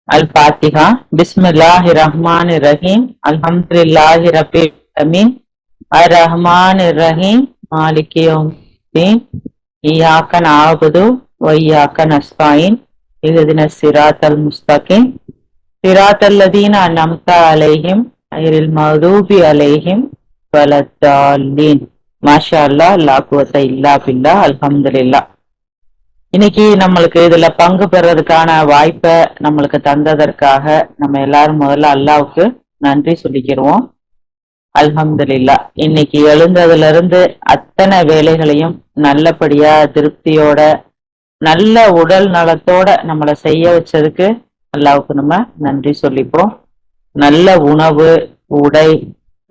Al-Fatiha. Bismillahirrahmanirrahim. Alhamdulillahi Rabbil Alamin. Ar-Rahmanir-Rahim. Maliki Yawmiddin. Iyyaka na'budu wa iyyaka nasta'in. Ihdinas siratal mustaqim. Siratal ladzina an'amta alaihim ghairil maghdubi alaihim waladdallin. மாஷா அல்லாஹ், லா குவத்த இல்லா பில்லா, அல்ஹம்துலில்லாஹ். இன்னைக்கு நம்மளுக்கு இதுல பங்கு பெறதுக்கான வாய்ப்பை நம்மளுக்கு தந்ததற்காக நம்ம எல்லாரும் முதல்ல அல்லாவுக்கு நன்றி சொல்லிக்கிறோம். அல்ஹம்துலில்லாஹ். இன்னைக்கு எழுந்ததுல இருந்து அத்தனை வேலைகளையும் நல்லபடியா திருப்தியோட நல்ல உடல் நலத்தோட நம்மளை செய்ய வச்சதுக்கு அல்லாவுக்கு நம்ம நன்றி சொல்லிப்போம். நல்ல உணவு, உடை,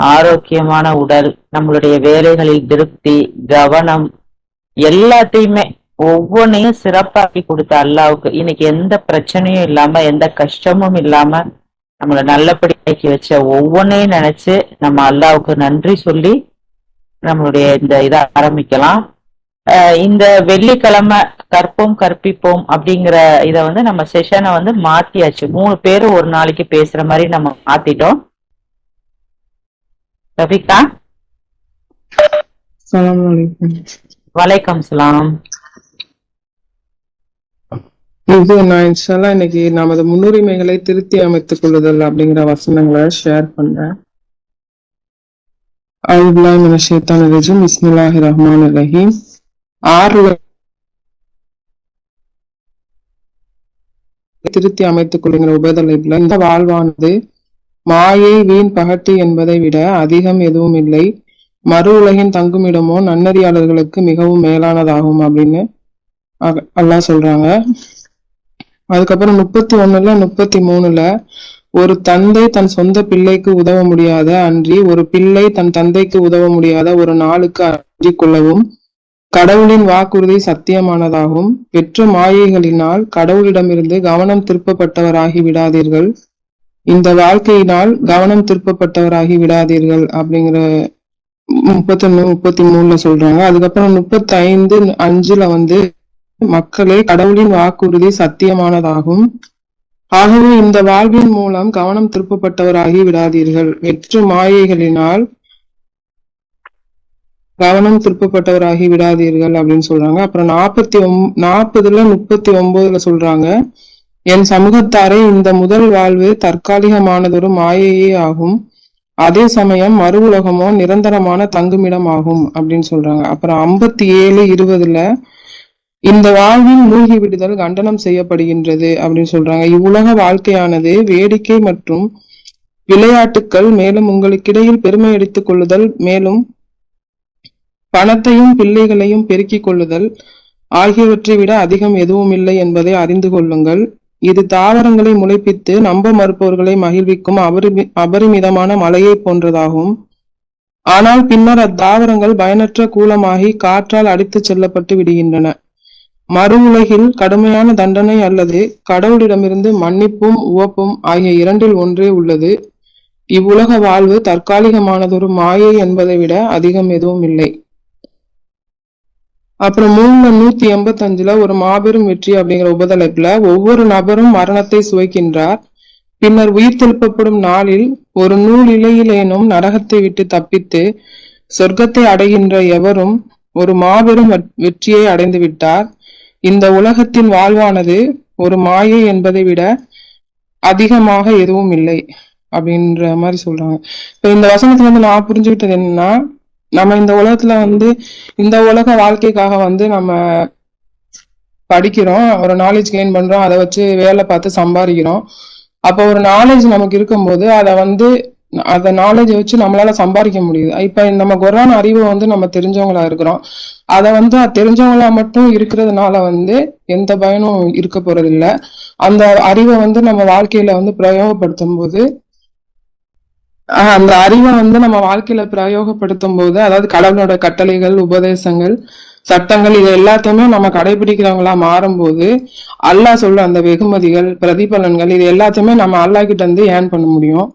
ஆரோக்கியமான உடல், நம்மளுடைய வேலைகளில் திருப்தி, கவனம், எல்லாத்தையுமே ஒவ்வொன்னையும் சிறப்பாக்கி கொடுத்த அல்லாவுக்கு இன்னைக்கு எந்த பிரச்சனையும் இல்லாம எந்த கஷ்டமும் இல்லாம நம்மளை நல்லபடியாக்கி வச்ச ஒவ்வொன்னையும் நினைச்சு நம்ம அல்லாவுக்கு நன்றி சொல்லி நம்மளுடைய இந்த இதை ஆரம்பிக்கலாம். இந்த வெள்ளிக்கிழமை கற்போம் கற்பிப்போம் அப்படிங்கிற இதை நம்ம செஷனை மாத்தியாச்சு. 3 பேரு ஒரு நாளைக்கு பேசுற மாதிரி நம்ம மாத்திட்டோம். ரஃபிகா, வலைக்கம் சலாம். இது நான் இன்ஷால்லா இன்னைக்கு நமது முன்னுரிமைகளை திருத்தி அமைத்துக் கொள்ளுதல் அப்படிங்கிற வசனங்களை ஷேர் பண்றேன். அவுதுபில்லாஹி மினஷ் ஷைத்தானிர் ரஜீம். பிஸ்மில்லாஹிர் ரஹ்மானிர் ரஹீம். 6 திருத்தி அமைத்துக் கொள்ளுங்கிற உபதலைப்புல, இந்த வாழ்வானது மாயை வீண் பகட்டி என்பதை விட அதிகம் எதுவும் இல்லை, மறு உலகின் தங்குமிடமோ நன்னறியாளர்களுக்கு மிகவும் மேலானதாகும் அப்படின்னு அல்லாஹ் சொல்றாங்க. அதுக்கப்புறம் 31ல 33ல, ஒரு தந்தை தன் சொந்த பிள்ளைக்கு உதவ முடியாத அன்றி ஒரு பிள்ளை தன் தந்தைக்கு உதவ முடியாத ஒரு நாளுக்கு அஞ்சிக் கொள்ளவும், கடவுளின் வாக்குறுதி சத்தியமானதாகும், பெற்ற மாயைகளினால் கடவுளிடமிருந்து கவனம் திருப்பப்பட்டவராகி விடாதீர்கள், இந்த வாழ்க்கையினால் கவனம் திருப்பப்பட்டவராகி விடாதீர்கள் அப்படிங்கிற 31, 33ல சொல்றாங்க. அதுக்கப்புறம் 35:5ல மக்களே, கடவுளின் வாக்குறுதி சத்தியமானதாகும், ஆகவே இந்த வாழ்வின் மூலம் கவனம் திருப்பப்பட்டவராகி விடாதீர்கள், வெற்று மாயைகளினால் கவனம் திருப்பப்பட்டவராகி விடாதீர்கள் அப்படின்னு சொல்றாங்க. அப்புறம் 40:39ல சொல்றாங்க, என் சமூகத்தாரே, இந்த முதல் வாழ்வு தற்காலிகமானதொரு மாயையே ஆகும், அதே சமயம் மறு உலகமோ நிரந்தரமான தங்குமிடம் ஆகும் அப்படின்னு சொல்றாங்க. அப்புறம் 57:20ல, இந்த வாழ்வில் மூழ்கி விடுதல் கண்டனம் செய்யப்படுகின்றது அப்படின்னு சொல்றாங்க. இவ்வுலக வாழ்க்கையானது வேடிக்கை மற்றும் விளையாட்டுக்கள், மேலும் உங்களுக்கிடையில் பெருமை அடித்துக் கொள்ளுதல், மேலும் பணத்தையும் பிள்ளைகளையும் பெருக்கிக் கொள்ளுதல் ஆகியவற்றை விட அதிகம் எதுவும் இல்லை என்பதை அறிந்து கொள்ளுங்கள். இது தாவரங்களை முளைப்பித்து நம்ப மறுப்பவர்களை மகிழ்விக்கும் அபரிமிதமான மழையை போன்றதாகும். ஆனால் பின்னர் அத்தாவரங்கள் பயனற்ற கூலமாகி காற்றால் அடித்துச் செல்லப்பட்டு விடுகின்றன. மறு உலகில் கடுமையான தண்டனை அல்லது கடவுளிடமிருந்து மன்னிப்பும் உவப்பும் ஆகிய இரண்டில் ஒன்றே உள்ளது. இவ்வுலக வாழ்வு தற்காலிகமானதொரு மாயை என்பதை விட அதிகம் எதுவும் இல்லை. அப்புறம் 185ல, ஒரு மாபெரும் வெற்றி அப்படிங்கிற உபதலைப்புல, ஒவ்வொரு நபரும் மரணத்தை சுவைக்கின்றார், பின்னர் உயிர் தெழுப்பப்படும் நாளில் ஒரு நூல் இலையிலேனும் நரகத்தை விட்டு தப்பித்து சொர்க்கத்தை அடைகின்ற எவரும் ஒரு மாபெரும் வெற்றியை அடைந்து விட்டார். இந்த உலகத்தின் வாழ்வானது ஒரு மாயை என்பதை விட அதிகமாக எதுவும் இல்லை அப்படின்ற மாதிரி சொல்றாங்க. இப்ப இந்த வசனத்துல நான் புரிஞ்சுக்கிட்டது என்னன்னா, நம்ம இந்த உலகத்துல இந்த உலக வாழ்க்கைக்காக நம்ம படிக்கிறோம், ஒரு நாலேஜ் கெயின் பண்றோம், அதை வச்சு வேலை பார்த்து சம்பாதிக்கிறோம். அப்ப ஒரு நாலேஜ் நமக்கு இருக்கும்போது அந்த நாலேஜை வச்சு நம்மளால சம்பாதிக்க முடியுது. இப்ப நம்ம குர்ஆன் அறிவு நம்ம தெரிஞ்சவங்களா இருக்கிறோம், அதை தெரிஞ்சவங்களா மட்டும் இருக்கிறதுனால எந்த பயனும் இருக்க போறது இல்ல. அந்த அறிவை நம்ம வாழ்க்கையில பிரயோகப்படுத்தும் போது நம்ம வாழ்க்கையில பிரயோகப்படுத்தும் போது, அதாவது கடவுளோட கட்டளைகள், உபதேசங்கள், சட்டங்கள், இது எல்லாத்தையுமே நம்ம கடைபிடிக்கிறவங்களா மாறும்போது அல்லாஹ் சொல்ற அந்த வெகுமதிகள், பிரதிபலன்கள், இது எல்லாத்தையுமே நம்ம அல்லாஹ் கிட்ட ஏர்ன் பண்ண முடியும்.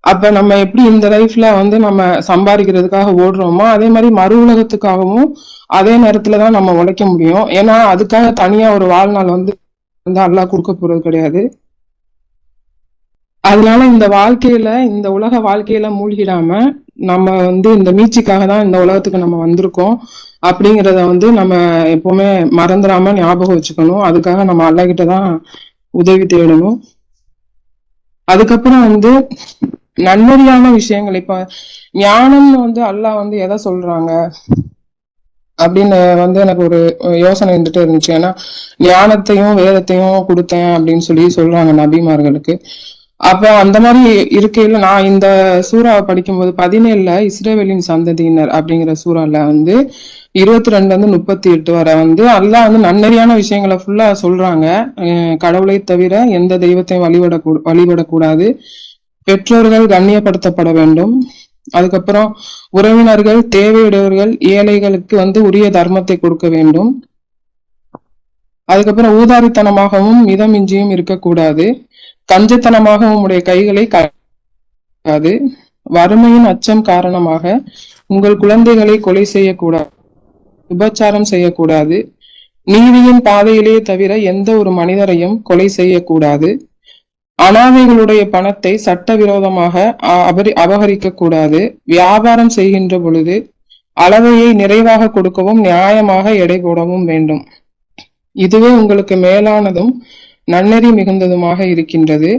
அப்ப நம்ம எப்படி இந்த லைஃப்ல நம்ம சம்பாதிக்கிறதுக்காக ஓடுறோமோ, அதே மாதிரி மறு உலகத்துக்காகவும் அதே நேரத்துலதான் நம்ம உழைக்க முடியும். ஏன்னா அதுக்காக தனியா ஒரு வாழ்நாள் அல்லாஹ் கொடுக்க போறது கிடையாது. அதனால இந்த வாழ்க்கையில, இந்த உலக வாழ்க்கையில மூழ்கிடாம நம்ம இந்த மீட்சிக்காக தான் இந்த உலகத்துக்கு நம்ம வந்திருக்கோம் அப்படிங்கிறத நம்ம எப்பவுமே மறந்துடாம ஞாபகம் வச்சுக்கணும். அதுக்காக நம்ம அல்லாஹ் கிட்ட தான் உதவி தேடணும். அதுக்கப்புறம் நன்மதியான விஷயங்கள், இப்ப ஞானம்னு அல்லாஹ் எதை சொல்றாங்க அப்படின்னு எனக்கு ஒரு யோசனை இருந்துட்டு இருந்துச்சு. ஏன்னா ஞானத்தையும் வேதத்தையும் கொடுத்தேன் அப்படின்னு சொல்றாங்க நபிமார்களுக்கு. அப்ப அந்த மாதிரி இருக்கையில நான் இந்த சூறாவை படிக்கும்போது 17ல இஸ்ரவேலின் சந்ததியினர் அப்படிங்கிற சூறால 22-38 வரை அல்லாஹ் நன்னறியான விஷயங்களை ஃபுல்லா சொல்றாங்க. கடவுளை தவிர எந்த தெய்வத்தையும் வழிபடக்கூடாது, பெற்றோர்கள் கண்ணியப்படுத்தப்பட வேண்டும், அதுக்கப்புறம் உறவினர்கள், தேவையுடையவர்கள், ஏழைகளுக்கு உரிய தர்மத்தை கொடுக்க வேண்டும், அதுக்கப்புறம் ஊதாரித்தனமாகவும் மிதமிஞ்சியும் இருக்கக்கூடாது, கஞ்சத்தனமாக உம்முடைய கைகளை காது, வறுமையின் அச்சம் காரணமாக உங்கள் குழந்தைகளை கொலை செய்யக்கூடாது, விபச்சாரம் செய்யக்கூடாது, நீதியின் பாதையிலே தவிர எந்த ஒரு மனிதரையும் கொலை செய்யக்கூடாது, அனாதைகளுடைய பணத்தை சட்டவிரோதமாக அபகரிக்க கூடாது, வியாபாரம் செய்கின்ற பொழுது அளவையை நிறைவாக கொடுக்கவும் நியாயமாக எடை போடவும் வேண்டும். இதுவே உங்களுக்கு மேலானதும் நன்னெறி மிகுந்ததுமாக இருக்கின்றது.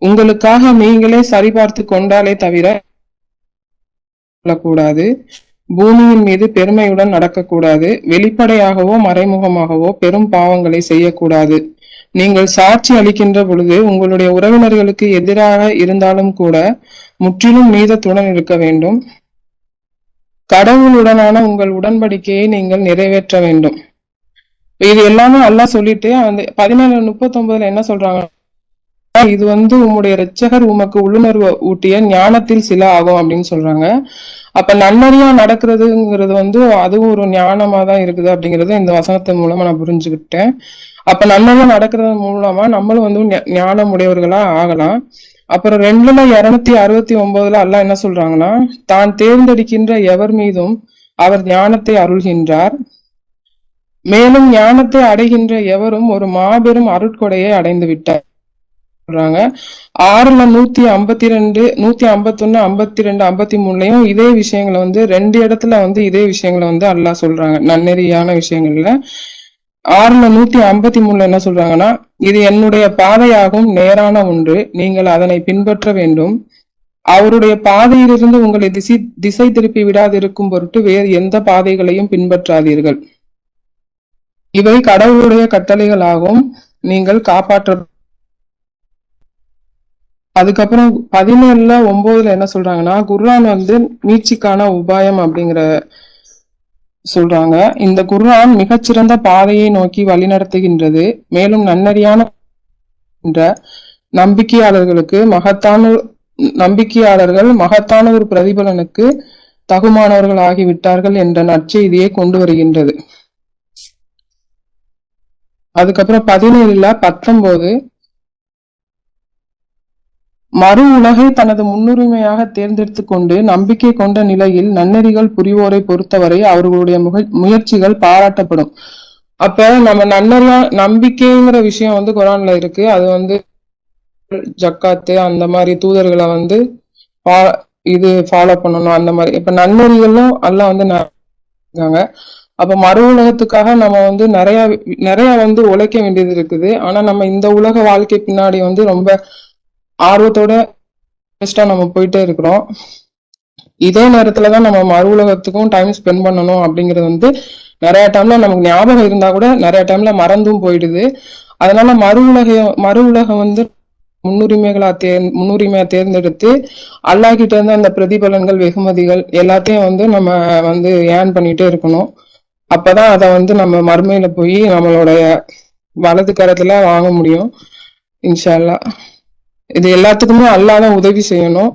உங்களுக்காக நீங்களே சரிபார்த்து கொண்டாலே தவிர கூடாது, பூமியின் மீது பெருமையுடன் நடக்கக்கூடாது, வெளிப்படையாகவோ மறைமுகமாகவோ பெரும் பாவங்களை செய்யக்கூடாது. நீங்கள் சாட்சி அளிக்கின்ற பொழுது உங்களுடைய உறவினர்களுக்கு எதிராக இருந்தாலும் கூட முற்றிலும் நீதத்துடன் இருக்க வேண்டும். கடவுளுடனான உங்கள் உடன்படிக்கையை நீங்கள் நிறைவேற்ற வேண்டும். இது எல்லாமே அல்லாஹ் சொல்லிட்டு 17:39 என்ன சொல்றாங்க, இது உம்முடைய இரட்சகர் உமக்கு உள்ளுணர்வு ஊட்டிய ஞானத்தில் சில ஆகும் அப்படின்னு சொல்றாங்க. அப்ப நன்னறியா நடக்கிறதுங்கிறது அதுவும் ஒரு ஞானமா தான் இருக்குது அப்படிங்கறது இந்த வசனத்தின் மூலமா நான் புரிஞ்சுக்கிட்டேன். அப்ப நன்னறியா நடக்கிறது மூலமா நம்மளும் ஞானம் உடையவர்களா ஆகலாம். அப்புறம் 2:269 அல்லாஹ் என்ன சொல்றாங்கன்னா, தான் தேர்ந்தெடுக்கின்ற எவர் மீதும் அவர் ஞானத்தை அருள்கின்றார், மேலும் ஞானத்தை அடைகின்ற எவரும் ஒரு மாபெரும் அருட்கொடையை அடைந்து விட்டார் சொல்றாங்க. 6:152, 151, 52, 53 இதே விஷயங்களை 2 இடத்துல இதே விஷயங்களை அல்லாஹ் சொல்றாங்க. நன்னெறியான விஷயங்கள்ல 6:153 என்ன சொல்றாங்கன்னா, இது என்னுடைய பாதையாகும், நேரான ஒன்று, நீங்கள் அதனை பின்பற்ற வேண்டும். அவருடைய பாதையிலிருந்து உங்களை திசை திருப்பி விடாதிருக்கும் பொருட்டு வேறு எந்த பாதைகளையும் பின்பற்றாதீர்கள். இவை கடவுளுடைய கட்டளைகளாகும், நீங்கள் காப்பாற்ற. அதுக்கப்புறம் 17:9 என்ன சொல்றாங்கன்னா, குர்ஆன் மீட்சிக்கான உபாயம் அப்படிங்கிற சொல்றாங்க. இந்த குர்ஆன் மிகச்சிறந்த பாதையை நோக்கி வழிநடத்துகின்றது, மேலும் நன்னறியான நம்பிக்கையாளர்கள் மகத்தான ஒரு பிரதிபலனுக்கு தகுமானவர்கள் ஆகிவிட்டார்கள் என்ற நற்செய்தியை கொண்டு வருகின்றது. அதுக்கப்புறம் 17:19 மறு உலகை தனது முன்னுரிமையாக தேர்ந்தெடுத்து கொண்டு நம்பிக்கை கொண்ட நிலையில் நன்னெறிகள் புரிவோரை பொறுத்தவரை அவர்களுடைய முயற்சிகள் பாராட்டப்படும். அப்ப நம்ம நம்பிக்கைங்கிற விஷயம் குர்ஆன்ல இருக்கு. அது ஜக்காத்து அந்த மாதிரி தூதர்களை இது ஃபாலோ பண்ணணும். அந்த மாதிரி இப்ப நன்னெறிகளும் அல்லாஹ் அப்ப மறு உலகத்துக்காக நம்ம நிறைய உழைக்க வேண்டியது இருக்குது. ஆனா நம்ம இந்த உலக வாழ்க்கை பின்னாடி ரொம்ப ஆர்வத்தோட நம்ம போயிட்டே இருக்கிறோம். இதே நேரத்துலதான் நம்ம மறு உலகத்துக்கும் டைம் ஸ்பெண்ட் பண்ணணும் அப்படிங்கிறது நிறைய டைம்ல நமக்கு ஞாபகம் இருந்தா கூட நிறைய டைம்ல மறந்தும் போயிடுது. அதனால மறு உலகம் முன்னுரிமையா தேர்ந்தெடுத்து அல்லாஹ் கிட்ட இருந்து அந்த பிரதிபலன்கள், வெகுமதிகள் எல்லாத்தையும் நம்ம ஏர்ன் பண்ணிட்டே இருக்கணும். அப்பதான் அதை நம்ம மறுமையில போய் நம்மளுடைய வலது கரத்துல வாங்க முடியும் இன்ஷா அல்லாஹ். இது எல்லாத்துக்குமே அல்லாஹ் தான் உதவி செய்யணும்.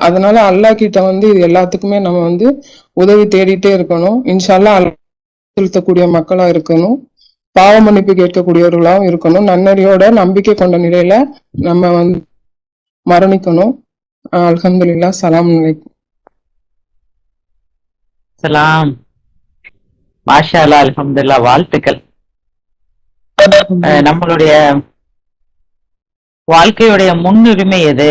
அதனால அல்லாஹ் கிட்ட இது எல்லாத்துக்குமே நம்ம உதவி தேடிட்டே இருக்கணும். இன்ஷா அல்லாஹ் செலுத்தக்கூடிய மக்களா இருக்கணும், பாவ மன்னிப்பு கேட்கக்கூடியவர்களாகவும் இருக்கணும், நன்னறியோட நம்பிக்கை கொண்ட நிலையில நம்ம மரணிக்கணும். அல்ஹம்துலில்லாஹ். ஸலாம் அலைக்கும். சலாம். மாஷா அல்லாஹ், அல்ஹம்துலில்லாஹ். வாழ்த்துக்கள். நம்மளுடைய வாழ்க்கையுடைய முன்னுரிமை எது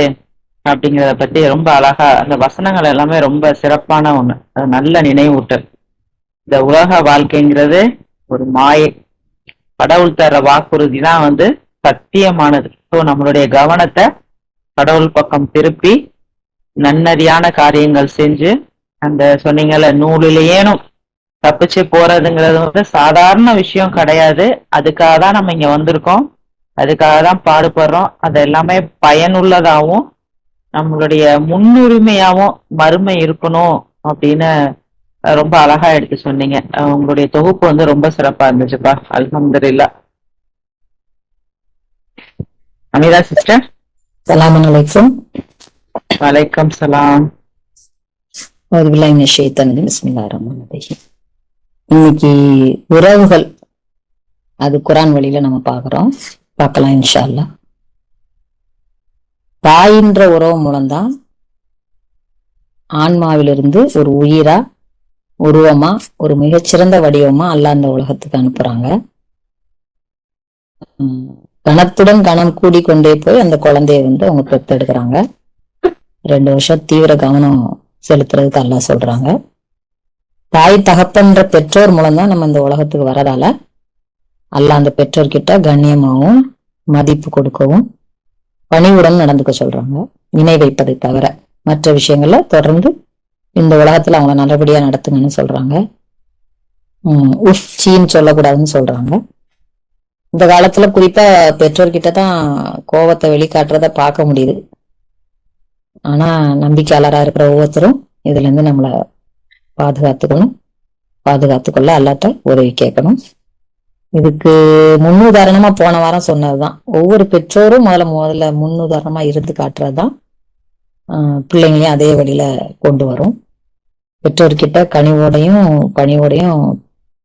அப்படிங்கிறத பத்தி ரொம்ப அழகா அந்த வசனங்கள் எல்லாமே ரொம்ப சிறப்பான ஒண்ணு. அது நல்ல நினைவூட்டல். இந்த உலக வாழ்க்கைங்கிறது ஒரு மாயை. கடவுள் தர்ற வாக்குறுதி தான் சத்தியமானது. ஸோ நம்மளுடைய கவனத்தை கடவுள் பக்கம் திருப்பி நன்னறியான காரியங்கள் செஞ்சு, அந்த சொன்னீங்கல்ல நூலிலேயேனும் தப்பிச்சு போறதுங்கிறது சாதாரண விஷயம் கிடையாது. அதுக்காக தான் நம்ம இங்க வந்திருக்கோம், அதுக்காக தான் பாடுபடுறோம். அது எல்லாமே பயனுள்ளதாகவும் நம்மளுடைய முன்னுரிமையாவும் மறுமை இருக்கணும் அப்படின்னு ரொம்ப அழகா எடுத்து சொன்னீங்க. உங்களுடைய தொகுப்பு ரொம்ப சிறப்பா இருந்துச்சுப்பா. அல்ஹம்துலில்லாஹ். அமீரா சிஸ்டர். சலாம் அலைக்கும். வலைக்கம் சலாம். இன்னைக்கு உறவுகள், அது குரான் வழியில நம்ம பார்க்கலாம் இன்ஷா அல்லாஹ். தாயின்ற உறவு மூலம்தான் ஆன்மாவிலிருந்து ஒரு உயிரா, உருவமா, ஒரு மிகச்சிறந்த வடிவமா அல்லாஹ் அந்த உலகத்துக்கு அனுப்புறாங்க. கணத்துடன் கணம் கூடிக்கொண்டே போய் அந்த குழந்தைய அவங்க பெற்றெடுக்கிறாங்க. 2 வருஷம் தீவிர கவனம் செலுத்துறதுக்கு அல்லாஹ் சொல்றாங்க. தாய் தகப்பன்ற பெற்றோர் மூலம்தான் நம்ம இந்த உலகத்துக்கு வரதால அல்லாஹ் அந்த பெற்றோர்கிட்ட கண்ணியமாகவும் மதிப்பு கொடுக்கவும் பணிவுடன் நடந்துக்க சொல்றாங்க. இணை வைப்பதை தவிர மற்ற விஷயங்கள்ல தொடர்ந்து இந்த உலகத்துல அவங்கள நல்லபடியா நடத்துங்கன்னு சொல்றாங்க. சீன்னு சொல்லக்கூடாதுன்னு சொல்றாங்க. இந்த காலத்துல குறிப்பா பெற்றோர்கிட்ட தான் கோபத்தை வெளிக்காட்டுறத பார்க்க முடியுது. ஆனா நம்பிக்கையாளரா இருக்கிற ஒவ்வொருத்தரும் இதுல இருந்து நம்மளை பாதுகாத்துக்கொள்ள அல்லாட்ட உதவி கேட்கணும். இதுக்கு முன்னுதாரணமா போன வாரம் சொன்னதுதான், ஒவ்வொரு பெற்றோரும் முதல்ல முன்னுதாரணமா இருந்து காட்டுறதுதான் பிள்ளைங்களையும் அதே வழியில கொண்டு வரும். பெற்றோர்கிட்ட பணிவோடையும்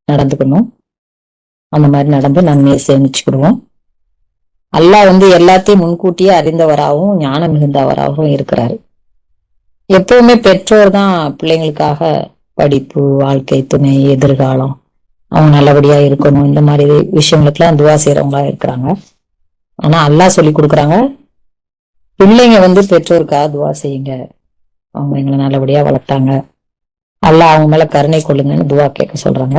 நடந்துக்கணும். அந்த மாதிரி நடந்து நன்மையை சேமிச்சுக்கிடுவோம். அல்லாஹ் எல்லாத்தையும் முன்கூட்டியே அறிந்தவராகவும் ஞானம் மிகுந்தவராகவும் இருக்கிறாரு. எப்பவுமே பெற்றோர் தான் பிள்ளைங்களுக்காக படிப்பு, வாழ்க்கை துணை, எதிர்காலம், அவங்க நல்லபடியா இருக்கணும், இந்த மாதிரி விஷயங்களுக்கெல்லாம் துவா செய்யறவங்களா இருக்கிறாங்க. ஆனா அல்லாஹ் சொல்லி கொடுக்குறாங்க, பிள்ளைங்க பெற்றோருக்காக துவா செய்யுங்க, அவங்க எங்களை நல்லபடியா வளர்த்தாங்க, அல்லாஹ் அவங்க மேல கருணை கொள்ளுங்கன்னு துவா கேட்க சொல்றாங்க.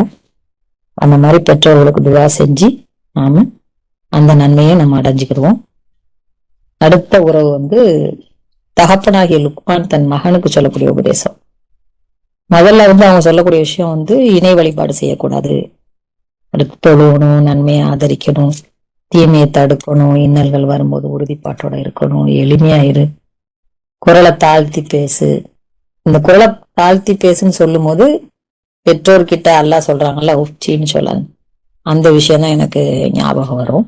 அந்த மாதிரி பெற்றோர்களுக்கு துவா செஞ்சு நாம அந்த நன்மையை நம்ம அடைஞ்சுக்கிடுவோம். அடுத்த உறவு தகப்பனாகிய லுக்மான் தன் மகனுக்கு சொல்லக்கூடிய உபதேசம். முதல்ல அவங்க சொல்லக்கூடிய விஷயம் இணை வழிபாடு செய்யக்கூடாது, அடுத்து தொழுவணும், நன்மையை ஆதரிக்கணும், தீமையை தடுக்கணும், இன்னல்கள் வரும்போது உறுதிப்பாட்டோட இருக்கணும், எளிமையா இரு, குரலை தாழ்த்தி பேசு. இந்த குரலை தாழ்த்தி பேசுன்னு சொல்லும் போது பெற்றோர்கிட்ட அல்லாஹ் சொல்றாங்கல்ல உச்சின்னு சொல்லாது, அந்த விஷயம் தான் எனக்கு ஞாபகம் வரும்.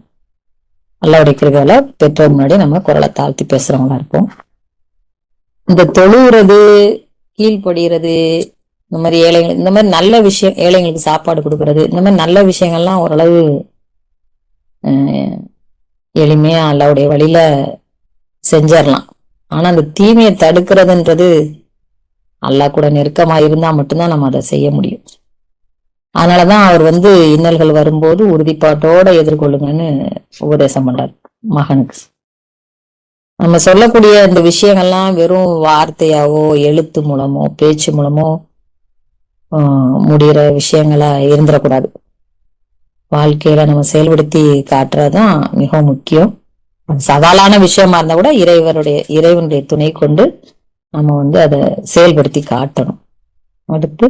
அல்லாஹ்வுடைய கிருபையால பெற்றோர் முன்னாடி நம்ம குரலை தாழ்த்தி பேசுறவங்களா இருப்போம். இந்த தொழுகிறது, கீழ்படுகிறது, இந்த மாதிரி ஏழைகள், இந்த மாதிரி நல்ல விஷயம், ஏழைங்களுக்கு சாப்பாடு கொடுக்கறது, இந்த மாதிரி நல்ல விஷயங்கள்லாம் ஓரளவு எளிமையா அல்லாஹ்வுடைய வழியில செஞ்சிடலாம். ஆனா அந்த தீமையை தடுக்கிறதுன்றது அல்லாஹ் கூட நெருக்கமா இருந்தா மட்டும்தான் நம்ம அதை செய்ய முடியும். அதனாலதான் அவர் இன்னல்கள் வரும்போது உறுதிப்பாட்டோட எதிர்கொள்ளுங்கன்னு உபதேசம் பண்றாரு மகனுக்கு. நம்ம சொல்லக்கூடிய இந்த விஷயங்கள்லாம் வெறும் வார்த்தையாவோ எழுத்து மூலமோ பேச்சு மூலமோ முடிகிற விஷயங்களா இருந்துடக்கூடாது. வாழ்க்கையில நம்ம செயல்படுத்தி காட்டுறதுதான் மிக முக்கியம். சவாலான விஷயமா இருந்தா கூட இறைவனுடைய துணை கொண்டு நம்ம அதை செயல்படுத்தி காட்டணும். அடுத்து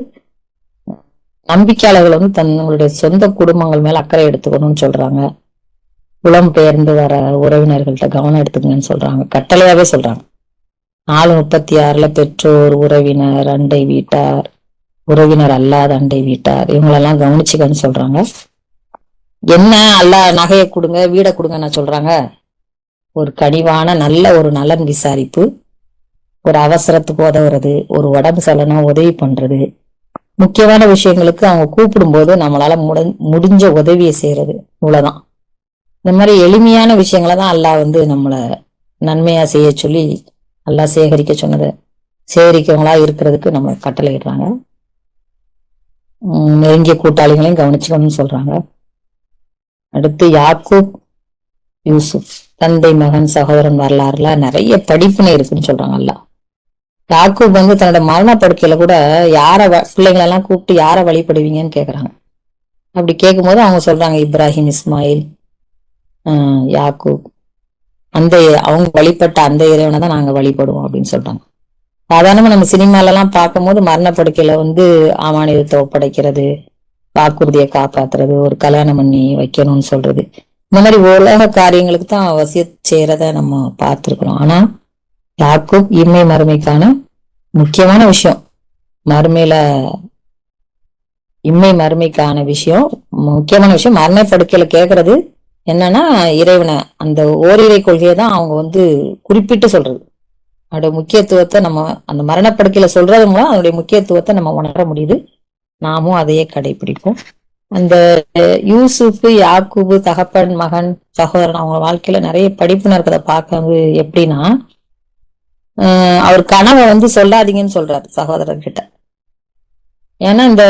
நம்பிக்கையாளர்கள் தங்களுடைய சொந்த குடும்பங்கள் மேல அக்கறை எடுத்துக்கணும்னு சொல்றாங்க. புலம் பெயர்ந்து வர உறவினர்கள்ட்ட கவனம் எடுத்துக்கணும்னு சொல்றாங்க, கட்டளையாவே சொல்றாங்க. 4:36 பெற்றோர், உறவினர், அண்டை வீட்டார், உறவினர் அல்லாத அண்டை வீட்டார், இவங்களெல்லாம் கவனிச்சுக்கன்னு சொல்றாங்க. என்ன அல்லாஹ் நகையை கொடுங்க, வீடை கொடுங்கன்னு சொல்றாங்க? ஒரு கனிவான நல்ல ஒரு நலன் விசாரிப்பு, ஒரு அவசரத்துக்கு உதவுறது, ஒரு உடம்பு சலனா உதவி பண்றது, முக்கியமான விஷயங்களுக்கு அவங்க கூப்பிடும் போது நம்மளால முடிஞ்ச உதவியை செய்யறது, இவ்வளவுதான். இந்த மாதிரி எளிமையான விஷயங்களை தான் அல்லாஹ் நம்மளை நன்மையா செய்ய சொல்லி அல்லாஹ் சேகரிக்க சொன்னது, சேகரிக்கவங்களா இருக்கிறதுக்கு நம்ம கட்டளையிடுறாங்க. நெருங்கிய கூட்டாளிகளையும் கவனிச்சுக்கணும்னு சொல்றாங்க. அடுத்து யாக்கூப், யூசுப், தந்தை மகன் சகோதரன் வரலாறுல நிறைய படிப்பினை இருக்குன்னு சொல்றாங்க அல்ல. யாக்கூப் வந்து தன்னோட மரணப்படுக்கையில கூட பிள்ளைங்களெல்லாம் கூப்பிட்டு யாரை வழிபடுவீங்கன்னு கேக்குறாங்க. அப்படி கேட்கும்போது அவங்க சொல்றாங்க இப்ராஹிம், இஸ்மாயில், யாக்கூப், அவங்க வழிபட்ட அந்த இறைவனை தான் நாங்க வழிபடுவோம் அப்படின்னு சொல்றாங்க. சாதாரணமா நம்ம சினிமால எல்லாம் பார்க்கும்போது மரணப்படுக்கையில வந்து ஆமானியத்தை ஒப்படைக்கிறது, வாக்குறுதியை காப்பாத்துறது, ஒரு கல்யாணம் பண்ணி வைக்கணும்னு சொல்றது, இந்த மாதிரி உலக காரியங்களுக்கு தான் வசியத் செய்யறத நம்ம பார்த்திருக்கிறோம். ஆனா யாக்கூப் இம்மை மறுமைக்கான முக்கியமான விஷயம், இம்மை மறுமைக்கான விஷயம், முக்கியமான விஷயம் மரணப்படுக்கையில கேட்கறது என்னன்னா இறைவனை, அந்த ஓரிரை கொள்கையை தான் அவங்க வந்து குறிப்பிட்டு சொல்றது. அதோட முக்கியத்துவத்தை நம்ம அந்த மரணப்படுக்கையில சொல்றது மூலம் அதனுடைய முக்கியத்துவத்தை நம்ம உணர முடியுது. நாமும் அதையே கடைபிடிப்போம். அந்த யூசுப், யாக்கூபு, தகப்பன், மகன், சகோதரன் அவங்க வாழ்க்கையில நிறைய படிப்புன்னு இருக்கிறத பார்க்கறது எப்படின்னா, அவர் கனவை வந்து சொல்லாதீங்கன்னு சொல்றாரு சகோதரர்கிட்ட. ஏன்னா இந்த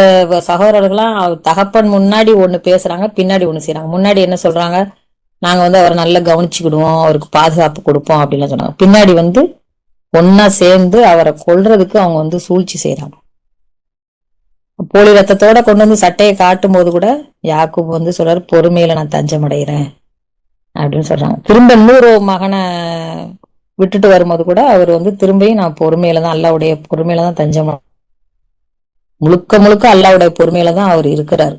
சகோதரர்கள்லாம் தகப்பன் முன்னாடி ஒண்ணு பேசுறாங்க, பின்னாடி ஒண்ணு செய்யறாங்க. முன்னாடி என்ன சொல்றாங்க, நாங்க வந்து அவரை நல்லா கவனிச்சுக்கிடுவோம், அவருக்கு பாதுகாப்பு கொடுப்போம் அப்படின்னு சொன்னாங்க. பின்னாடி வந்து ஒன்னா சேர்ந்து அவரை கொல்றதுக்கு அவங்க வந்து சூழ்ச்சி செய்யறாங்க. போலி ரத்தத்தோட கொண்டு வந்து சட்டையை காட்டும் போது கூட யாக்கூப் வந்து சொல்றாரு, பொறுமையில நான் தஞ்சம் அடைகிறேன் அப்படின்னு சொல்றாங்க. திரும்ப இன்னொரு மகனை விட்டுட்டு வரும்போது கூட அவர் வந்து திரும்பியும் நான் பொறுமையில தான், அல்லாவுடைய பொறுமையில தான் தஞ்சம், முழுக்க முழுக்க அல்லாவுடைய பொறுமையில தான் அவர் இருக்கிறார்.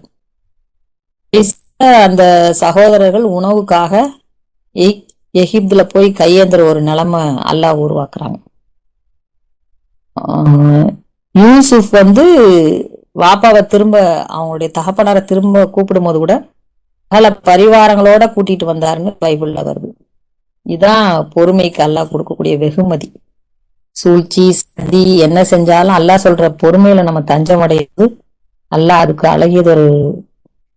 அந்த சகோதரர்கள் உணவுக்காக எகிப்துல போய் கையேந்திர ஒரு நிலைமை அல்லாஹ் உருவாக்குறாங்க. யூசுப் வந்து வாப்பாவை திரும்ப அவங்களுடைய தகப்பனாரை திரும்ப கூப்பிடும் போது கூட பல பரிவாரங்களோட கூட்டிட்டு வந்தாருன்னு பைபிள்ல வருது. இதுதான் பொறுமைக்கு அல்லாஹ் கொடுக்கக்கூடிய வெகுமதி. சூழ்ச்சி, சதி என்ன செஞ்சாலும் அல்லாஹ் சொல்ற பொறுமையில நம்ம தஞ்சம் அடையுது. அல்லாஹ் அதுக்கு அழகியது ஒரு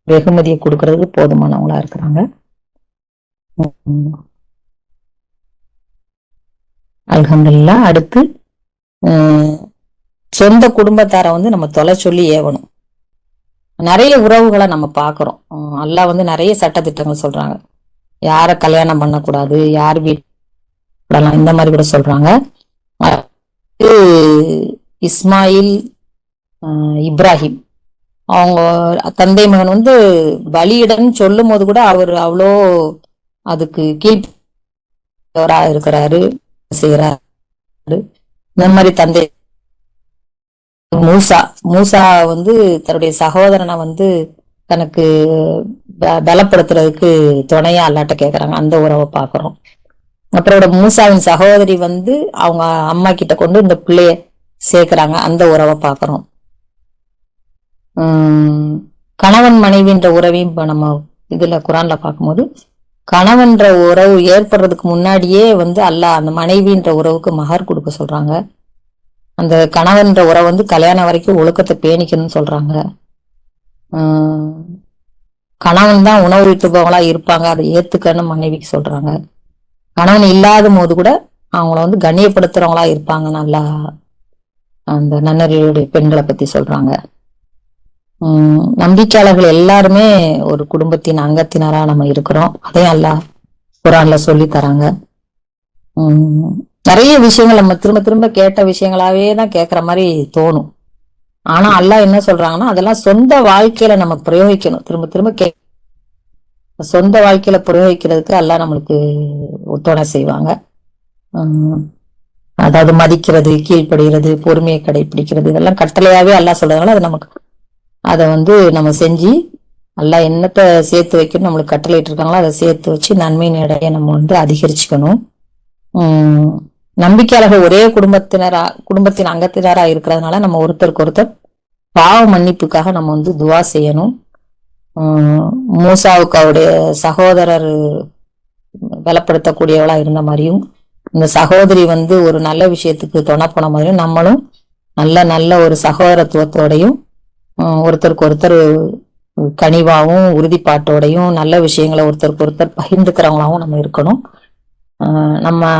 வெகுமதியை கொடுக்கறதுக்கு போதுமானவங்களா இருக்கிறாங்க. அல்ஹம்துலில்லாஹ். அடுத்து சொந்த குடும்பத்தாரை வந்து நம்ம தொலை சொல்லி ஏவணும். நிறைய உறவுகளை நம்ம பாக்குறோம். அல்லாஹ் வந்து நிறைய சட்டதிட்டங்கள் சொல்றாங்க. யார கல்யாணம் பண்ணக்கூடாது, யார் வீட்டு இந்த மாதிரி கூட சொல்றாங்க. இஸ்மாயில், இப்ராஹிம் அவங்க தந்தை மகன் வந்து பலியிடன்னு சொல்லும் போது கூட அவர் அவ்வளோ அதுக்கு கீழ்வரா இருக்கிறாரு, செய்யறாரு. இந்த மாதிரி தந்தை மூசா வந்து தன்னுடைய சகோதரனை வந்து தனக்கு பலப்படுத்துறதுக்கு துணையா அல்லாட்ட கேக்குறாங்க. அந்த உறவை பாக்குறோம். அப்புறம் மூசாவின் சகோதரி வந்து அவங்க அம்மா கிட்ட கொண்டு இந்த பிள்ளைய சேர்க்கிறாங்க. அந்த உறவை பாக்குறோம். கணவன் மனைவின்ற உறவையும் இப்ப நம்ம இதுல குரான்ல பார்க்கும்போது கணவன்ற உறவு ஏற்படுறதுக்கு முன்னாடியே வந்து அல்லாஹ் அந்த மனைவின்ற உறவுக்கு மகர் கொடுக்க சொல்றாங்க. அந்த கணவன்ற உறவு வந்து கல்யாணம் வரைக்கும் ஒழுக்கத்தை பேணிக்கணும்னு சொல்றாங்க. கணவன் தான் உணவு வீட்டுபவங்களா இருப்பாங்க, அதை ஏத்துக்கன்னு மனைவிக்கு சொல்றாங்க. கணவன் இல்லாத போது கூட அவங்கள வந்து கண்ணியப்படுத்துறவங்களா இருப்பாங்க. நல்லா அந்த நன்னறியுடைய பெண்களை பத்தி சொல்றாங்க. நம்பிக்கையாளர்கள் எல்லாருமே ஒரு குடும்பத்தின் அங்கத்தினரா நம்ம இருக்கிறோம். அதையும் அல்லாஹ் குர்ஆன்ல சொல்லி தராங்க. நிறைய விஷயங்கள் நம்ம திரும்ப திரும்ப கேட்ட விஷயங்களாவே தான் கேட்கற மாதிரி தோணும். ஆனா அல்லாஹ் என்ன சொல்றாங்கன்னா அதெல்லாம் சொந்த வாழ்க்கையில நம்ம பிரயோகிக்கணும். திரும்ப திரும்ப சொந்த வாழ்க்கையில பிரயோகிக்கிறதுக்கு அல்லாஹ் நம்மளுக்கு துணை செய்வாங்க. அதாவது மதிக்கிறது, கீழ்ப்படுகிறது, பொறுமையை கடைபிடிக்கிறது, இதெல்லாம் கட்டளையாவே அல்லாஹ் சொல்றதுனால அது நமக்கு அதை வந்து நம்ம செஞ்சு அல்லாஹ் என்னத்தை சேர்த்து வைக்கணும் நம்மளுக்கு கட்டளையிட்டு இருக்காங்களோ அதை சேர்த்து வச்சு நன்மையின் இடையே நம்ம வந்து அதிகரிச்சுக்கணும். நம்பிக்கையாளர்கள் ஒரே குடும்பத்தின் அங்கத்தினரா இருக்கிறதுனால நம்ம ஒருத்தருக்கு ஒருத்தர் பாவ மன்னிப்புக்காக நம்ம வந்து துவா செய்யணும். மூசாவுக்கு அவருடைய சகோதரர் பலப்படுத்தக்கூடியவளா இருந்த மாதிரியும் இந்த சகோதரி வந்து ஒரு நல்ல விஷயத்துக்கு துணை போன மாதிரியும் நம்மளும் நல்ல ஒரு சகோதரத்துவத்தோடையும் ஒருத்தருக்கு ஒருத்தர் கனிவாவும் உறுதிப்பாட்டோடையும் நல்ல விஷயங்களை ஒருத்தருக்கு ஒருத்தர் பகிர்ந்துக்கிறவங்களாவும் நம்ம இருக்கணும். நம்ம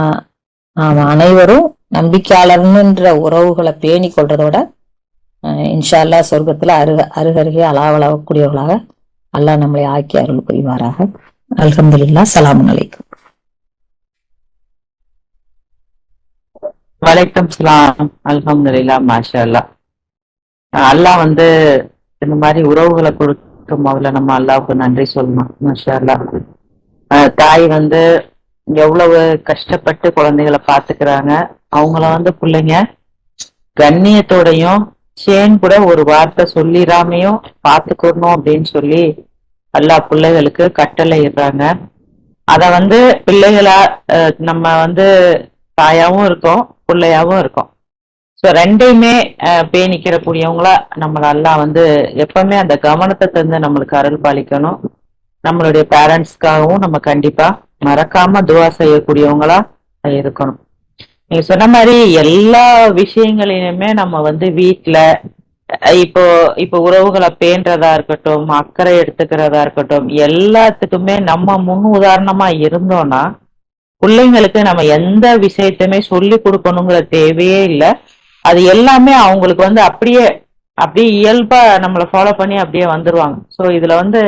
அனைவரும் நம்பிக்கையாளர்ன்ற உறவுகளை பேணி கொள்றதோட இன்ஷா அல்லாஹ் சொர்க்கத்துல அருகருகே அலாவலாகக்கூடியவர்களாக அல்லாஹ் நம்மளை ஆக்கி அருள் புரிவாராக. அல்ஹம்துலில்லாஹ். ஸலாமு அலைக்கும். வலைக்கம் சலாம். அல்ஹம்துலில்லாஹ், மாஷா அல்லாஹ். அல்லாஹ் வந்து இந்த மாதிரி உறவுகளை கொடுக்கும் முதல்ல நம்ம அல்லாவுக்கு நன்றி சொல்லணும். மாஷா அல்லாஹ். தாய் வந்து எவ்வளவு கஷ்டப்பட்டு குழந்தைகளை பாத்துக்கிறாங்க. அவங்கள வந்து பிள்ளைங்க கண்ணியத்தோடையும் சேன் கூட ஒரு வார்த்தை சொல்லிடாமையும் பாத்துக்கணும் அப்படின்னு சொல்லி அல்லாஹ் பிள்ளைகளுக்கு கட்டளை இடுறாங்க. அத வந்து பிள்ளைகளா நம்ம வந்து தாயாவும் இருக்கோம், பிள்ளையாவும் இருக்கோம். ஸோ ரெண்டையுமே பேணிக்கிற கூடியவங்களா நம்மள எல்லாம் வந்து எப்பவுமே அந்த கவனத்தை தந்து நம்மளுக்கு அருள் பாலிக்கணும். நம்மளுடைய பேரண்ட்ஸ்க்காகவும் நம்ம கண்டிப்பா மறக்காம துவா செய்யக்கூடியவங்களா இருக்கணும். நீங்க சொன்ன மாதிரி எல்லா விஷயங்களையுமே நம்ம வந்து வீட்டுல இப்போ இப்போ உறவுகளை பேன்றதா இருக்கட்டும், அக்கறை எடுத்துக்கிறதா இருக்கட்டும், எல்லாத்துக்குமே நம்ம முன் உதாரணமா இருந்தோம்னா பிள்ளைங்களுக்கு நம்ம எந்த விஷயத்தையுமே சொல்லி கொடுக்கணுங்கிற தேவையே இல்லை. அது எல்லாமே அவங்களுக்கு வந்து அப்படியே இயல்பா நம்மளை ஃபாலோ பண்ணி அப்படியே வந்துருவாங்க. ஸோ இதுல வந்து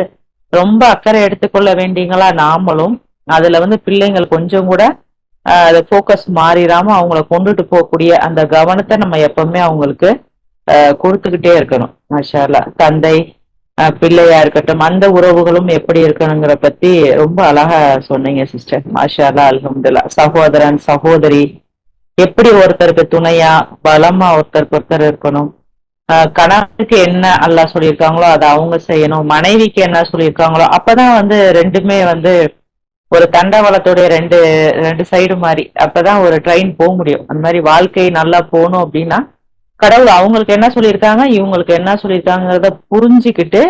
ரொம்ப அக்கறை எடுத்துக்கொள்ள வேண்டியங்களா நாமளும் அதுல வந்து பிள்ளைங்கள் கொஞ்சம் கூட அது ஃபோக்கஸ் மாறிடாம அவங்கள கொண்டுட்டு போகக்கூடிய அந்த கவனத்தை நம்ம எப்பவுமே அவங்களுக்கு கொடுத்துக்கிட்டே இருக்கணும். மாஷா அல்லாஹ். தந்தை பிள்ளையா இருக்கட்டும், அந்த உறவுகளும் எப்படி இருக்கணுங்கிற பத்தி ரொம்ப அழகா சொன்னீங்க சிஸ்டர். மாஷா அல்லாஹ், அல்ஹம்துலில்லாஹ். சகோதரன் சகோதரி எப்படி ஒருத்தருக்கு துணையா பலமா ஒருத்தருக்கு ஒருத்தர் இருக்கணும். கணவனுக்கு என்ன அல்லாஹ் சொல்லியிருக்காங்களோ அதை அவங்க செய்யணும், மனைவிக்கு என்ன சொல்லியிருக்காங்களோ அப்பதான் வந்து ரெண்டுமே வந்து ஒரு தண்டவாளத்துடைய ரெண்டு சைடு மாதிரி அப்பதான் ஒரு ட்ரெயின் போக முடியும். அந்த மாதிரி வாழ்க்கை நல்லா போகணும் அப்படின்னா கடவுள் அவங்களுக்கு என்ன சொல்லியிருக்காங்க, இவங்களுக்கு என்ன சொல்லியிருக்காங்கிறத புரிஞ்சுக்கிட்டு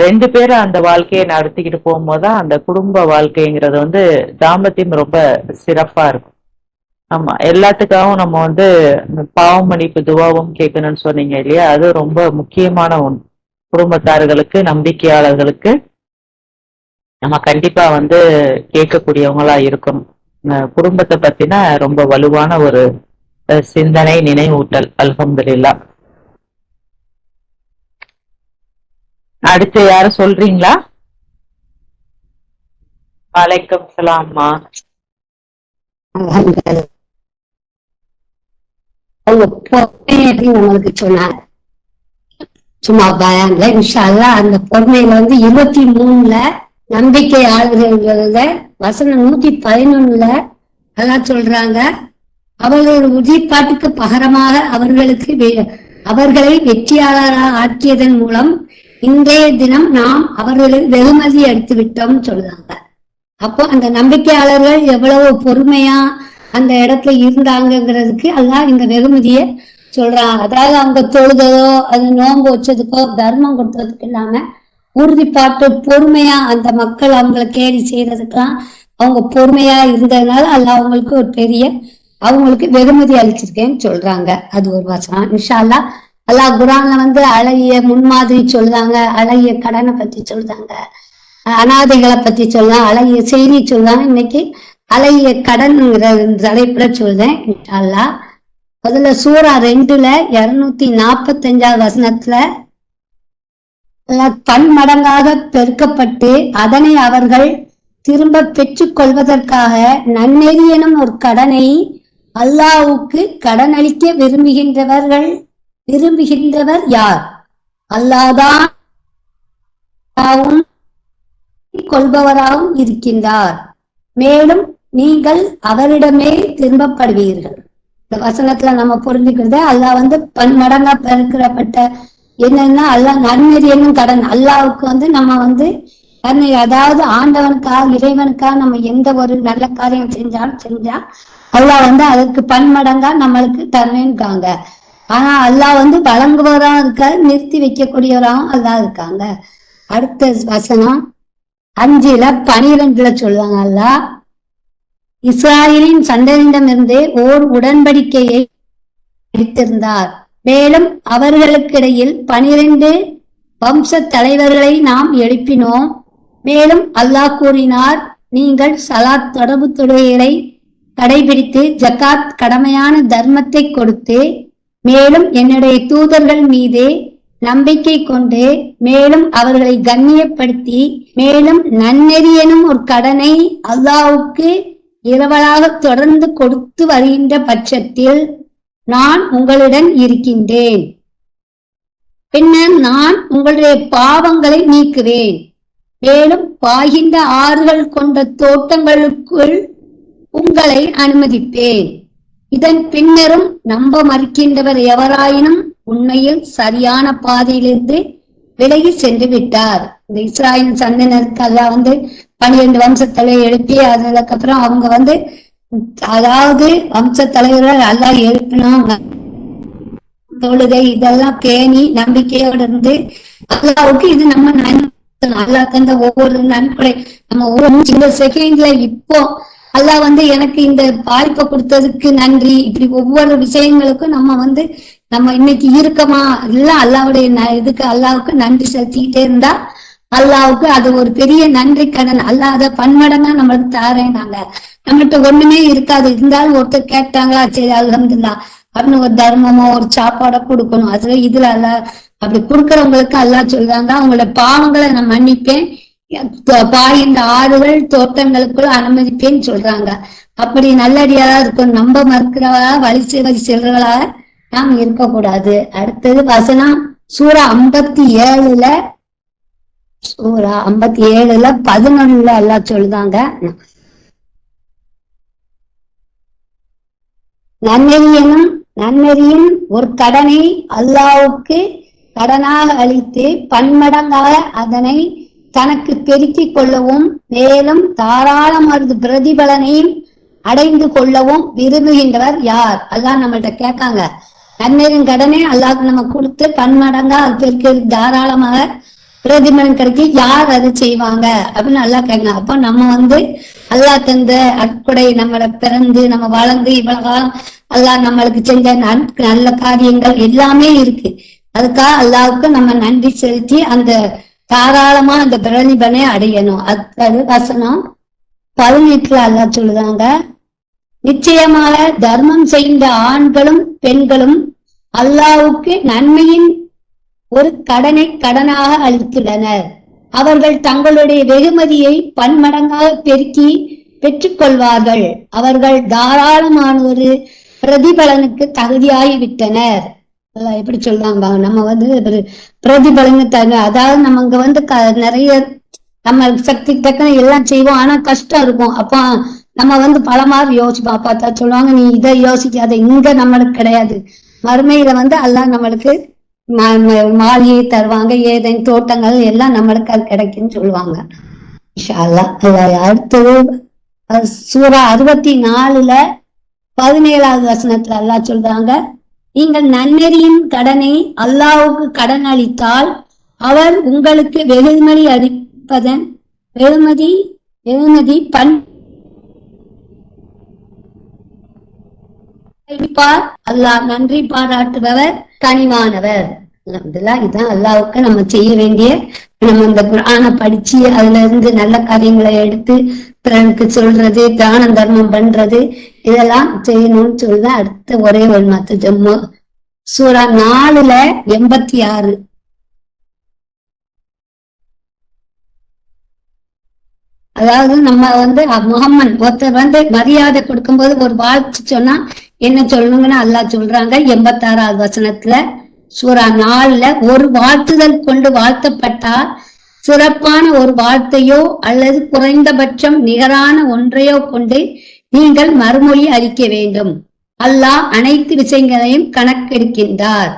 ரெண்டு பேரும் அந்த வாழ்க்கையை நடத்திக்கிட்டு போகும்போதுதான் அந்த குடும்ப வாழ்க்கைங்கிறது வந்து தாம்பத்தியம் ரொம்ப சிறப்பா இருக்கும். ஆமா, எல்லாத்துக்காகவும் நம்ம வந்து பாவ மன்னிப்பு துவாவும் கேட்கணும்னு சொன்னீங்க இல்லையா, அது ரொம்ப முக்கியமான ஒன்று. குடும்பத்தார்களுக்கு நம்பிக்கையாளர்களுக்கு நம்ம கண்டிப்பா வந்து கேட்கக்கூடியவங்களா இருக்கணும். குடும்பத்தை பத்தின ரொம்ப வலுவான ஒரு சிந்தனை நினைவூட்டல். அல்ஹம்துலில்லாஹ். அடுத்து யாரும் சொல்றீங்களா? வலைக்கம் சலாம்மா. அவங்க நம்மளுக்கு சொன்னாங்க சும்மா பயான்ல. இன்ஷா அல்லாஹ் அந்த பொறுமையில வந்து 23ல நம்பிக்கை ஆளுகிறத வசனம் 111ல அல்லாஹ் சொல்றாங்க, அவர்கள் உறுதிப்பாட்டுக்கு பகரமாக அவர்களை வெற்றியாளராக ஆக்கியதன் மூலம் இன்றைய தினம் நாம் அவர்களுக்கு வெகுமதி அளித்து விட்டோம்னு சொல்றாங்க. அப்போ அந்த நம்பிக்கையாளர்கள் எவ்வளவு பொறுமையா அந்த இடத்துல இருந்தாங்கிறதுக்கு அல்லாஹ் இந்த வெகுமதியை சொல்றாங்க. அதாவது அவங்க தொழுதோ அது நோன்பு வச்சதுக்கோ தர்மம் கொடுத்ததுக்கு இல்லாம உறுதிப்பாட்டு பொறுமையா அந்த மக்கள் அவங்களை கேலி செய்யறதுக்கெல்லாம் அவங்க பொறுமையா இருந்ததுனால அல்லாஹ் அவங்களுக்கு ஒரு பெரிய அவங்களுக்கு வெகுமதி அளிச்சிருக்கேன்னு சொல்றாங்க. அது ஒரு வசனம். இன்ஷா அல்லாஹ். அல்லாஹ் குர்ஆன்ல வந்து அழகிய முன்மாதிரி சொல்றாங்க, அழகிய கடனை பத்தி சொல்றாங்க, அனாதைகளை பத்தி சொல்லலாம், அழகிய செய்தி சொல்றாங்க. இன்னைக்கு அழகிய கடன்ங்கிற தலைப்புல சொல்றேன் இன்ஷா அல்லாஹ். முதல்ல சூரா 2ல 245வது வசனத்துல பன்மடங்காக பெருக்கப்பட்டு அதனை அவர்கள் திரும்ப பெற்றுக் கொள்வதற்காக நன்னெறி எனும் ஒரு கடனை அல்லாஹ்வுக்கு கடனளிக்க விரும்புகின்றவர் யார்? அல்லாஹ்தான் கொள்பவராகவும் இருக்கின்றார். மேலும் நீங்கள் அவரிடமே திரும்பப்படுவீர்கள். இந்த வசனத்துல நம்ம புரிஞ்சுக்கிறத அல்லாஹ் வந்து பன்மடங்கா பெருக்கப்பட்ட என்னன்னா அல்லாஹ் நன்னெறி என்னும் கடன். அல்லாஹ்வுக்கு வந்து நம்ம வந்து அதாவது ஆண்டவனுக்காக இறைவனுக்காக நம்ம எந்த ஒரு நல்ல காரியம் செஞ்சா அல்லாஹ் வந்து அதற்கு பன்மடங்கா நம்மளுக்கு தருவேன்காங்க. ஆனா அல்லாஹ் வந்து வழங்குவவராகவும் இருக்காரு, நிறுத்தி வைக்கக்கூடியவராகவும் அல்லாஹ் இருக்காங்க. அடுத்த வசனம் 5:12 சொல்லுவாங்க, அல்லாஹ் இஸ்ராயலின் சந்ததியிடமிருந்து ஓர் உடன்படிக்கையை எடுத்திருந்தார். மேலும் அவர்களுக்கிடையில் 12 வம்ச தலைவர்களை நாம் எழுப்பினோம். மேலும் அல்லாஹ் கூறினார், நீங்கள் சலாத் தொடர்பு தொழுகைகளை கடைபிடித்து ஜகாத் கடமையான தர்மத்தை கொடுத்து மேலும் என்னுடைய தூதர்கள் மீது நம்பிக்கை கொண்டு மேலும் அவர்களை கண்ணியப்படுத்தி மேலும் நன்னெறி எனும் ஒரு கடனை அல்லாஹ்வுக்கு இரவலாக தொடர்ந்து கொடுத்து வருகின்ற பட்சத்தில் நான் உங்களுடன் இருக்கின்றேன். பின்னர் நான் உங்களுடைய பாவங்களை நீக்குவேன். மேலும் பாய்கின்ற ஆறுகள் கொண்ட தோட்டங்களுக்குள் உங்களை அனுமதிப்பேன். இதன் பின்னரும் நம்ப மறுக்கின்றவர் எவராயினும் உண்மையில் சரியான பாதையிலிருந்து விலகி சென்று விட்டார். இந்த இஸ்ராயல் சந்தனருக்கு அல்லாஹ் 12 வம்சத்தலை எழுப்பி அதுக்கப்புறம் அவங்க அதாவது வம்ச தலைவர்கள் அல்லாஹ் எழுப்பினாங்க. தொழுகை இதெல்லாம் பேணி நம்பிக்கையோடு இருந்து அல்லாவுக்கு இது நம்ம அல்லாஹ் தந்த ஒவ்வொரு நன்கொடை. நம்ம ஒரு செகண்ட்ல இப்போ அல்லாஹ் எனக்கு இந்த வாய்ப்பை கொடுத்ததுக்கு நன்றி. இப்படி ஒவ்வொரு விஷயங்களுக்கும் நம்ம இன்னைக்கு இருக்கமா இல்ல அல்லாவுடைய இதுக்கு அல்லாவுக்கு நன்றி செலுத்திக்கிட்டே இருந்தா அல்லாவுக்கு அது ஒரு பெரிய நன்றி கடன். அல்லாஹ் அதை பன்மடங்கா நம்மளுக்கு தாரேனாங்க. நம்மகிட்ட ஒண்ணுமே இருக்காது, இருந்தாலும் ஒருத்தர் கேட்டாங்களா சரி அல்ஹம்துலில்லாஹ் அப்படின்னு ஒரு தர்மமோ ஒரு சாப்பாடோ கொடுக்கணும். அதுல இதுல அல்லாஹ் அப்படி கொடுக்கறவங்களுக்கு அல்லாஹ் சொல்றாங்க அவங்களோட பாவங்களை நான் மன்னிப்பேன், பாய்கின்ற ஆறுகள் தோட்டங்களுக்குள்ள அனுமதிப்பேன்னு சொல்றாங்க. அப்படி நல்லடியாரா இருக்கும். நம்ப மறுக்கிறவளா வழி செல்றவளா நாம் இருக்கக்கூடாது. அடுத்தது வசனம் சூரா 57 11 அல்லாஹ் சொல்றாங்க, நன்னெறியின் ஒரு கடனை அல்லாஹ்வுக்கு கடனாக அளித்து பன்மடங்காக அதனை தனக்கு பெருக்கிக் கொள்ளவும் மேலும் தாராளமது பிரதிபலனையும் அடைந்து கொள்ளவும் விரும்புகின்றவர் யார்? அல்லாஹ் நம்மள்ட்ட கேட்காங்க. நன்னெறியின் கடனை அல்லாஹ்க்கு நம்ம கொடுத்து பன்மடங்கா அது பெருக்க தாராளமாக பிரதிபலன் கிடைக்க யார் அதை செய்வாங்க அப்படின்னு அல்லாஹ் கேட்கலாம். அப்போ நம்ம அல்லாஹ் தந்த அற்கொடை நம்மளை பிறந்து நம்ம வளர்ந்து இவ்வளவு காலம் அல்லாஹ் நம்மளுக்கு செஞ்ச நல்ல காரியங்கள் எல்லாமே இருக்கு. அதுக்காக அல்லாஹ்வுக்கு நம்ம நன்றி செலுத்தி அந்த தாராளமா அந்த பிரதிபலனை அடையணும். அது வசனம் 18 அல்லாஹ் சொல்லுதாங்க, நிச்சயமாக தர்மம் செய்த ஆண்களும் பெண்களும் அல்லாஹ்வுக்கு நன்மையின் ஒரு கடனை கடனாக அளித்துள்ளனர். அவர்கள் தங்களுடைய வெகுமதியை பன்மடங்காக பெருக்கி பெற்றுக் கொள்வார்கள். அவர்கள் தாராளமான ஒரு பிரதிபலனுக்கு தகுதியாகிவிட்டனர். எப்படி சொல்றாங்க, நம்ம பிரதிபலனுக்கு அதாவது நம்ம நிறைய நம்ம சக்தி தக்க எல்லாம் செய்வோம், ஆனா கஷ்டம் இருக்கும். அப்ப நம்ம பல மாதிரி யோசிப்போம். பார்த்தா சொல்லுவாங்க நீ இதை யோசிக்காத, இங்க நம்மளுக்கு கிடையாது, மறுமையில அல்லாஹ் நம்மளுக்கு மாளிகை தருவாங்க, ஏதேனும் தோட்டங்கள் எல்லாம் நம்மளுக்கு அது கிடைக்குன்னு சொல்லுவாங்க. அடுத்தது சூரா 64 17வது வசனத்துல அல்லாஹ் சொல்றாங்க, நீங்கள் நன்னெறியின் கடனை அல்லாஹ்வுக்கு கடன் அளித்தால் அவர் உங்களுக்கு வெகுமதி அளிப்பதன் வெகுமதி அல்லாஹ் நன்றி பாராட்டுபவர் கனிவானவர். இதுதான் அல்லாஹ்வுக்கு நம்ம செய்ய வேண்டிய. நம்ம இந்த குர்ஆனை படிச்சு அதுல இருந்து நல்ல காரியங்களை எடுத்து பிறனுக்கு சொல்றது, தான தர்மம் பண்றது, இதெல்லாம் செய்யணும்னு சொல்லுத. அடுத்த ஒரே ஒரு மத்த ஜம்மு சூரா 4:86 அதாவது நம்ம முகம்மது ஒருத்தர் மரியாதை கொடுக்கும்போது ஒரு வாழ்த்து சொன்னா என்ன சொல்லணுங்கன்னு அல்லாஹ் சொல்றாங்க 86வது வசனத்துல. சூரா 4 ஒரு வாழ்த்துதல் கொண்டு வாழ்த்தப்பட்டால் சிறப்பான ஒரு வார்த்தையோ அல்லது குறைந்தபட்சம் நிகரான ஒன்றையோ கொண்டு நீங்கள் மறுமொழி அளிக்க வேண்டும். அல்லாஹ் அனைத்து விஷயங்களையும் கணக்கெடுக்கின்றார்.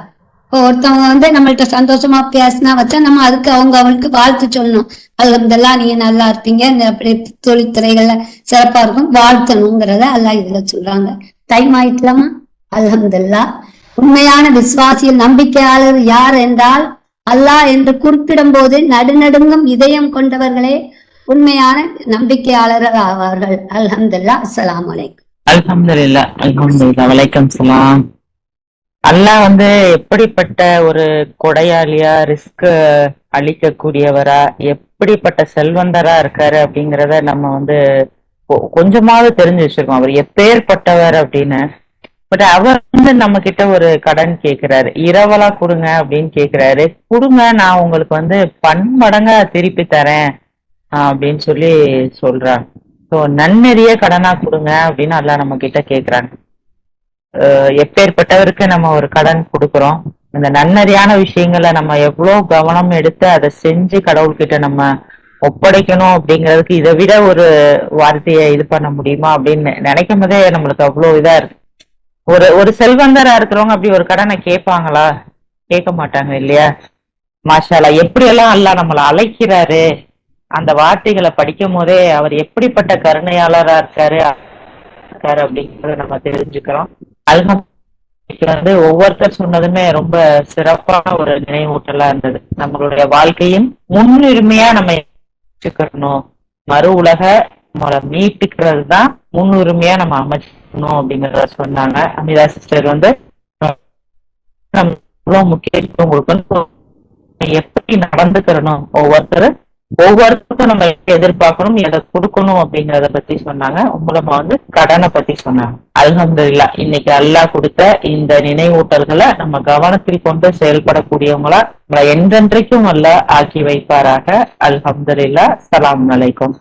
இப்போ ஒருத்தவங்க நம்மள்ட்ட சந்தோஷமா பேசினா வச்சா நம்ம அதுக்கு அவங்களுக்கு வாழ்த்து சொல்லணும். அல்ஹம்துலில்லாஹ் நீங்க நல்லா இருப்பீங்க, அப்படி தொழில்துறைகள்ல சிறப்பா இருக்கும் வாழ்த்தணுங்கிறத அல்லாஹ் இதுல சொல்றாங்க. டைம் ஆயிட்டலாமா? அல்ஹம்துலில்லாஹ். உண்மையான விசுவாசியில் நம்பிக்கையாளர் யார் என்றால் அல்லாஹ் என்று குறிப்பிடும் போது நடுநடுங்கும் இதயம் கொண்டவர்களே உண்மையான நம்பிக்கையாளர்கள் ஆவார்கள். அல்ஹம்துலில்லாஹ். அஸ்ஸலாமு அலைக்கும். அல்ஹம்துலில்லாஹ். அல்ஹம்துலில்லாஹ். வலைக்கம் சலாம். அல்லாஹ் எப்படிப்பட்ட ஒரு கொடையாளியா, ரிஸ்க் அளிக்க கூடியவரா, எப்படிப்பட்ட செல்வந்தரா இருக்காரு அப்படிங்கிறத நம்ம கொஞ்சமாவது தெரிஞ்சு வச்சிருக்கோம். அவர் எப்பேற்பட்டவர் அப்படின்னு. பட் அவர் நம்ம கிட்ட ஒரு கடன் கேட்கிறாரு, இரவலா கொடுங்க அப்படின்னு கேட்கிறாரு. கொடுங்க, நான் உங்களுக்கு பன்மடங்கா திருப்பி தரேன் அப்படின்னு சொல்லி சொல்றாங்க. ஸோ நன்னெறிய கடனா கொடுங்க அப்படின்னு அல்லாஹ் நம்ம கிட்ட கேக்குறாங்க. எப்பேற்பட்டவருக்கு நம்ம ஒரு கடன் கொடுக்குறோம், இந்த நன்னறியான விஷயங்களை நம்ம எவ்வளவு கவனம் எடுத்து அதை செஞ்சு கடவுள்கிட்ட நம்ம ஒப்படைக்கணும் அப்படிங்கிறதுக்கு இதை விட ஒரு வார்த்தையை இது பண்ண முடியுமா அப்படின்னு நினைக்கும் போதே நம்மளுக்கு அவ்வளவு இதா இருக்கு. ஒரு செல்வந்தரா இருக்கிறவங்க அப்படி ஒரு கடனை கேட்பாங்களா? கேட்க மாட்டாங்க இல்லையா? மாஷாலா, எப்படியெல்லாம் அல்லாஹ் நம்மளை அழைக்கிறாரு, அந்த வார்த்தைகளை படிக்கும் போதே அவர் எப்படிப்பட்ட கருணையாளரா இருக்காரு அப்படிங்கறத நம்ம தெரிஞ்சுக்கிறோம். வந்து ஒவ்வொருத்தர் சொன்னதுமே ரொம்ப சிறப்பான ஒரு நினைவூட்டலா இருந்தது. நம்மளுடைய வாழ்க்கையின் முன்னுரிமையா நம்ம வச்சுக்கணும், மறு உலக நம்மளை மீட்டுக்கிறது தான் முன்னுரிமையா நம்ம அமைச்சுக்கணும் அப்படிங்கறத சொன்னாங்க. அமிதா சிஸ்டர் வந்து நம்ம எவ்வளவு முக்கியத்துவம் கொடுக்கணும், எப்படி நடந்துக்கிறணும், ஒவ்வொருத்தருக்கும் நம்ம எதிர்பார்க்கணும், எதை கொடுக்கணும் அப்படிங்கறத பத்தி சொன்னாங்க. மூலமா வந்து கடனை பத்தி சொன்னாங்க. அல்ஹம்துலில்லாஹ், இன்னைக்கு அல்லாஹ் கொடுத்த இந்த நினைவூட்டல்களை நம்ம கவனத்தில் கொண்டு செயல்படக்கூடியவங்களா என்றென்றைக்கும் அல்லாஹ் ஆக்கி வைப்பாராக. அல்ஹம்துலில்லாஹ். ஸலாம் அலைக்கும்.